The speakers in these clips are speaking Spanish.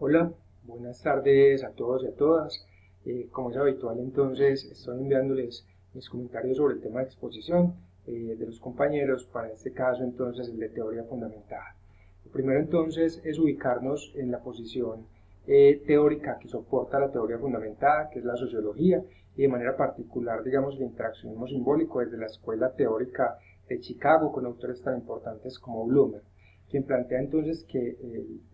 Hola, buenas tardes a todos y a todas. Como es habitual, entonces estoy enviándoles mis comentarios sobre el tema de exposición de los compañeros, para este caso entonces el de teoría fundamentada. Lo primero entonces es ubicarnos en la posición teórica que soporta la teoría fundamentada, que es la sociología, y de manera particular, digamos, el interaccionismo simbólico desde la escuela teórica de Chicago con autores tan importantes como Blumer, quien plantea entonces que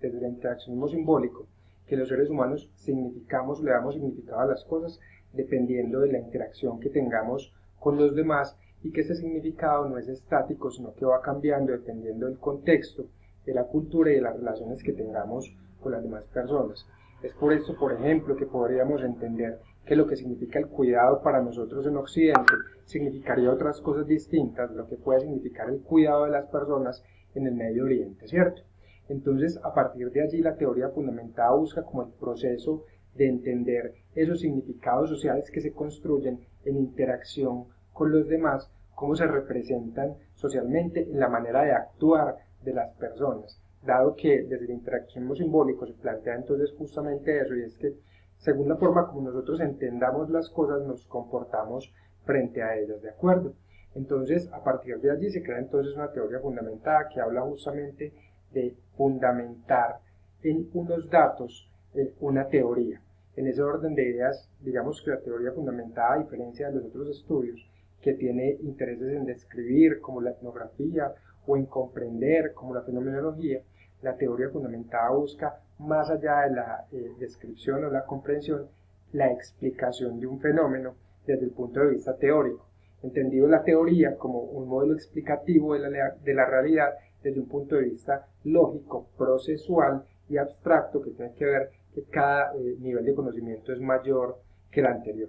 desde el interaccionismo simbólico, que los seres humanos significamos, le damos significado a las cosas dependiendo de la interacción que tengamos con los demás, y que ese significado no es estático, sino que va cambiando dependiendo del contexto, de la cultura y de las relaciones que tengamos con las demás personas. Es por esto, por ejemplo, que podríamos entender que lo que significa el cuidado para nosotros en Occidente significaría otras cosas distintas, lo que puede significar el cuidado de las personas en el Medio Oriente, ¿cierto? Entonces, a partir de allí, la teoría fundamentada busca como el proceso de entender esos significados sociales que se construyen en interacción con los demás, cómo se representan socialmente en la manera de actuar de las personas, dado que desde el interaccionismo simbólico se plantea entonces justamente eso, y es que según la forma como nosotros entendamos las cosas, nos comportamos frente a ellas, ¿de acuerdo? Entonces, a partir de allí se crea entonces una teoría fundamentada que habla justamente de fundamentar en unos datos una teoría. En ese orden de ideas, digamos que la teoría fundamentada, a diferencia de los otros estudios, que tiene intereses en describir, como la etnografía, o en comprender, como la fenomenología, la teoría fundamentada busca, más allá de la descripción o la comprensión, la explicación de un fenómeno desde el punto de vista teórico, entendido la teoría como un modelo explicativo de la realidad desde un punto de vista lógico, procesual y abstracto, que tiene que ver que cada nivel de conocimiento es mayor que el anterior.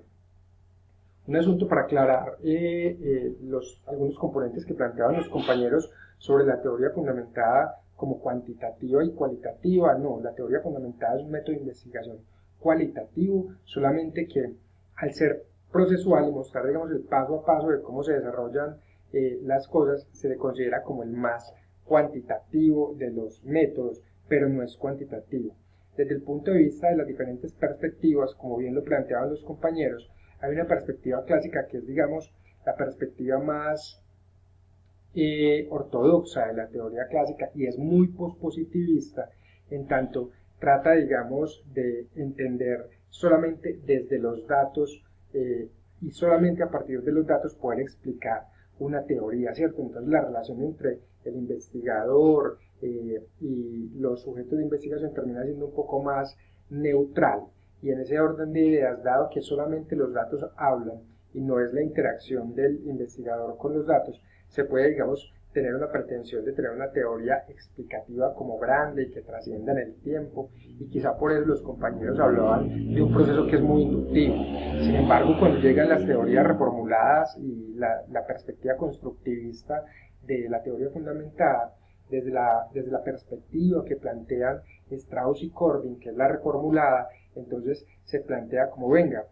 Un asunto para aclarar algunos componentes que planteaban los compañeros sobre la teoría fundamentada como cuantitativa y cualitativa. No, la teoría fundamentada es un método de investigación cualitativo, solamente que al ser procesual y mostrar, digamos, el paso a paso de cómo se desarrollan las cosas, se le considera como el más cuantitativo de los métodos, pero no es cuantitativo. Desde el punto de vista de las diferentes perspectivas, como bien lo planteaban los compañeros, hay una perspectiva clásica que es, digamos, la perspectiva más ortodoxa de la teoría clásica, y es muy pospositivista, en tanto trata, digamos, de entender solamente desde los datos y solamente a partir de los datos poder explicar una teoría, ¿cierto? Entonces la relación entre el investigador y los sujetos de investigación termina siendo un poco más neutral, y en ese orden de ideas, dado que solamente los datos hablan y no es la interacción del investigador con los datos, se puede, digamos, tener una pretensión de tener una teoría explicativa como grande y que trascienda en el tiempo, y quizá por eso los compañeros hablaban de un proceso que es muy inductivo. Sin embargo, cuando llegan las teorías reformuladas y la perspectiva constructivista de la teoría fundamentada, desde la perspectiva que plantean Strauss y Corbin, que es la reformulada, entonces se plantea como, venga,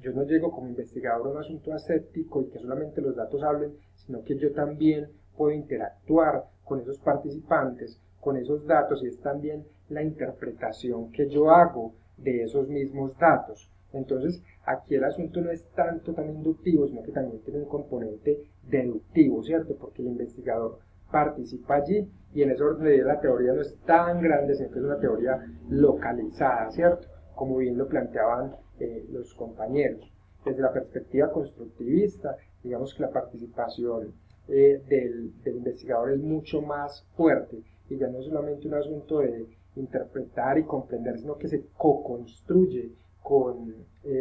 yo no llego como investigador a un asunto aséptico y que solamente los datos hablen, sino que yo también puedo interactuar con esos participantes, con esos datos, y es también la interpretación que yo hago de esos mismos datos. Entonces, aquí el asunto no es tanto tan inductivo, sino que también tiene un componente deductivo, ¿cierto? Porque el investigador participa allí, y en ese orden de la teoría no es tan grande, sino que es una teoría localizada, ¿cierto? Como bien lo planteaban los compañeros. Desde la perspectiva constructivista, digamos que la participación del investigador es mucho más fuerte, y ya no es solamente un asunto de interpretar y comprender, sino que se co-construye con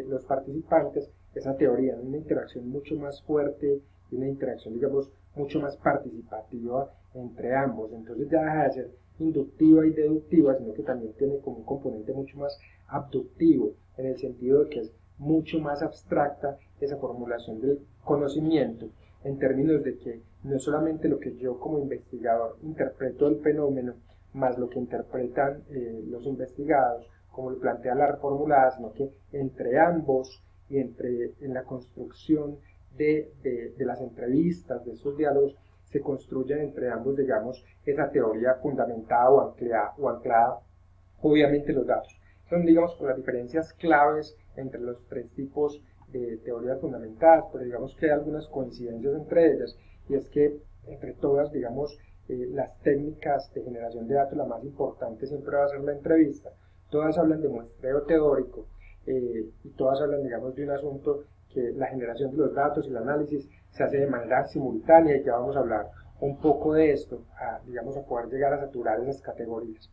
los participantes esa teoría, una interacción mucho más fuerte y una interacción, digamos, mucho más participativa entre ambos. Entonces ya deja de ser inductiva y deductiva, sino que también tiene como un componente mucho más abductivo, en el sentido de que es mucho más abstracta esa formulación del conocimiento, en términos de que no es solamente lo que yo como investigador interpreto del fenómeno, más lo que interpretan los investigados, como lo plantea la reformulada, sino que entre ambos y en la construcción de las entrevistas, de esos diálogos, se construyen entre ambos, digamos, esa teoría fundamentada o anclada obviamente los datos. Son, digamos, con las diferencias claves entre los tres tipos de teorías fundamentadas, pero digamos que hay algunas coincidencias entre ellas, y es que entre todas, digamos, las técnicas de generación de datos, la más importante siempre va a ser la entrevista. Todas hablan de muestreo teórico y todas hablan, digamos, de un asunto que la generación de los datos y el análisis se hace de manera simultánea, y ya vamos a hablar un poco de esto, digamos, a poder llegar a saturar esas categorías.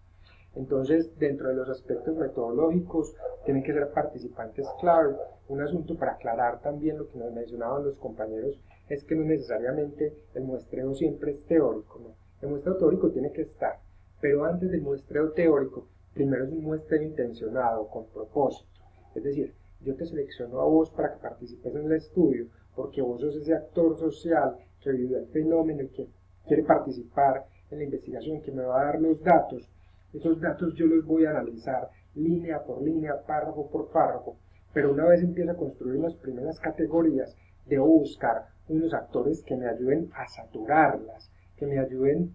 Entonces, dentro de los aspectos metodológicos, tienen que ser participantes clave. Un asunto para aclarar también lo que nos mencionaban los compañeros es que no necesariamente el muestreo siempre es teórico, ¿no? El muestreo teórico tiene que estar, pero antes del muestreo teórico, primero es un muestreo intencionado, con propósito. Es decir, yo te selecciono a vos para que participes en el estudio, porque vos sos ese actor social que vive el fenómeno y que quiere participar en la investigación, que me va a dar los datos. Esos datos yo los voy a analizar línea por línea, párrafo por párrafo, pero una vez empieza a construir las primeras categorías, debo buscar unos actores que me ayuden a saturarlas, que me ayuden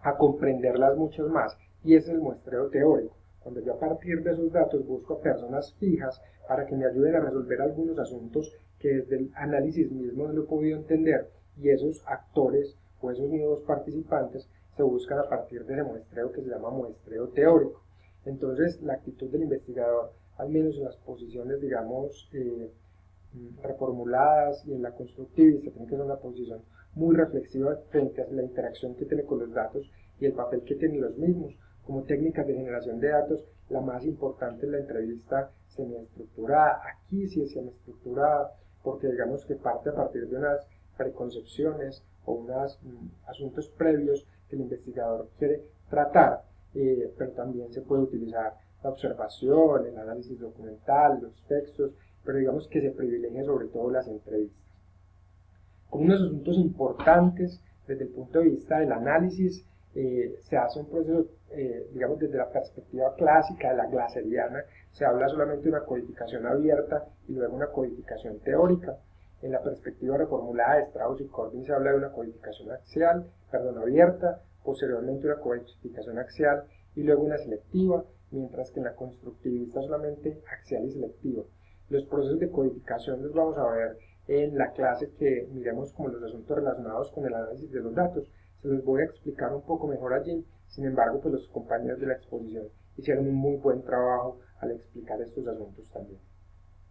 a comprenderlas mucho más, y ese es el muestreo teórico. Cuando yo a partir de esos datos busco a personas fijas para que me ayuden a resolver algunos asuntos que desde el análisis mismo no lo he podido entender, y esos actores o esos nuevos participantes se buscan a partir de ese muestreo que se llama muestreo teórico. Entonces, la actitud del investigador, al menos en las posiciones, digamos, reformuladas y en la constructivista, tiene que ser una posición muy reflexiva frente a la interacción que tiene con los datos y el papel que tienen los mismos. Como técnicas de generación de datos, la más importante es la entrevista semiestructurada. Aquí sí es semiestructurada, porque digamos que parte a partir de unas preconcepciones o unos asuntos previos que el investigador quiere tratar, pero también se puede utilizar la observación, el análisis documental, los textos, pero digamos que se privilegia sobre todo las entrevistas. Como unos asuntos importantes desde el punto de vista del análisis, se hace un proceso, digamos, desde la perspectiva clásica de la glaseriana, se habla solamente de una codificación abierta y luego una codificación teórica. En la perspectiva reformulada de Strauss y Corbin se habla de una codificación abierta, posteriormente una codificación axial y luego una selectiva, mientras que en la constructivista solamente axial y selectiva. Los procesos de codificación los vamos a ver en la clase que miremos como los asuntos relacionados con el análisis de los datos. Se los voy a explicar un poco mejor allí. Sin embargo, pues los compañeros de la exposición hicieron un muy buen trabajo al explicar estos asuntos también.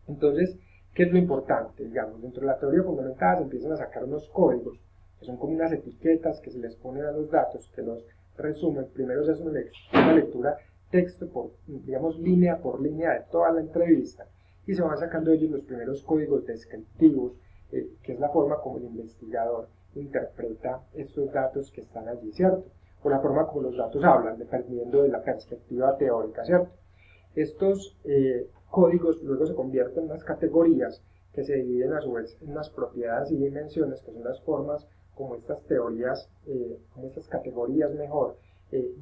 Entonces, ¿qué es lo importante? Digamos, dentro de la teoría fundamental se empiezan a sacar unos códigos, que son como unas etiquetas que se les ponen a los datos, que los resumen. Primero se hace una lectura texto por, digamos, línea por línea de toda la entrevista, y se van sacando de ellos los primeros códigos descriptivos, que es la forma como el investigador interpreta estos datos que están allí, ¿cierto? O la forma como los datos hablan, dependiendo de la perspectiva teórica, ¿cierto? Estos códigos luego se convierten en unas categorías que se dividen a su vez en unas propiedades y dimensiones, que son las formas como estas teorías, como estas categorías mejor,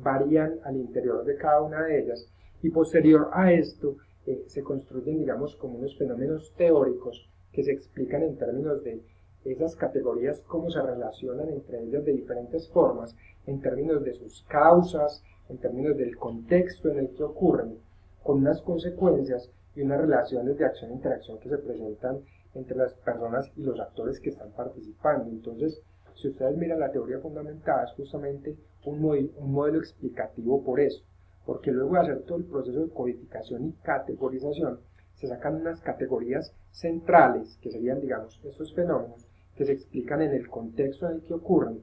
varían al interior de cada una de ellas, y posterior a esto se construyen, digamos, como unos fenómenos teóricos que se explican en términos de esas categorías, cómo se relacionan entre ellas de diferentes formas, en términos de sus causas, en términos del contexto en el que ocurren, con unas consecuencias y unas relaciones de acción e interacción que se presentan entre las personas y los actores que están participando. Entonces, si ustedes miran la teoría fundamental, es justamente un modelo explicativo por eso, porque luego de hacer todo el proceso de codificación y categorización, se sacan unas categorías centrales, que serían, digamos, estos fenómenos que se explican en el contexto en el que ocurren.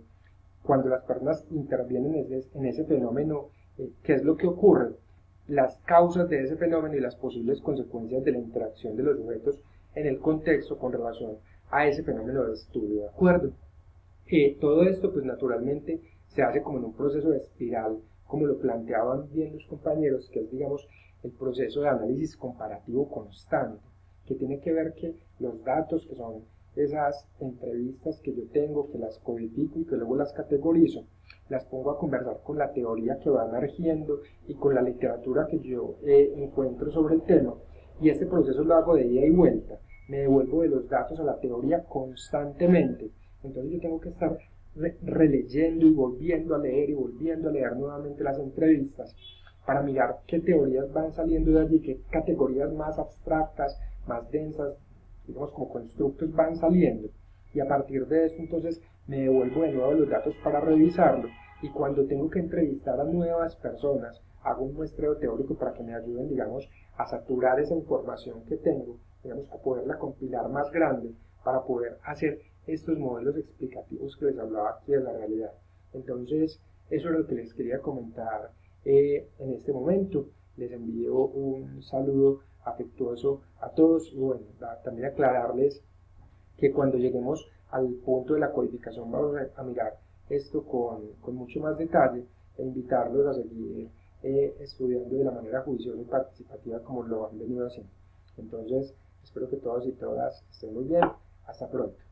Cuando las personas intervienen en ese fenómeno, ¿qué es lo que ocurre? Las causas de ese fenómeno y las posibles consecuencias de la interacción de los sujetos en el contexto con relación a ese fenómeno de estudio, ¿de acuerdo? Todo esto, pues naturalmente, se hace como en un proceso de espiral, como lo planteaban bien los compañeros, que es, digamos, el proceso de análisis comparativo constante, que tiene que ver que los datos, que son esas entrevistas que yo tengo, que las codifico y que luego las categorizo, las pongo a conversar con la teoría que va emergiendo y con la literatura que yo encuentro sobre el tema, y este proceso lo hago de ida y vuelta, me devuelvo de los datos a la teoría constantemente. Entonces yo tengo que estar releyendo y volviendo a leer nuevamente las entrevistas para mirar qué teorías van saliendo de allí, qué categorías más abstractas, más densas, digamos como constructos van saliendo. Y a partir de eso entonces me devuelvo de nuevo los datos para revisarlo, y cuando tengo que entrevistar a nuevas personas, hago un muestreo teórico para que me ayuden, digamos, a saturar esa información que tengo, digamos, a poderla compilar más grande para poder hacer estos modelos explicativos que les hablaba aquí de la realidad. Entonces, eso es lo que les quería comentar en este momento. Les envío un saludo afectuoso a todos y bueno, también aclararles que cuando lleguemos al punto de la codificación vamos a mirar esto con mucho más detalle e invitarlos a seguir estudiando de la manera juiciosa y participativa como lo han venido haciendo. Entonces, espero que todos y todas estén muy bien. Hasta pronto.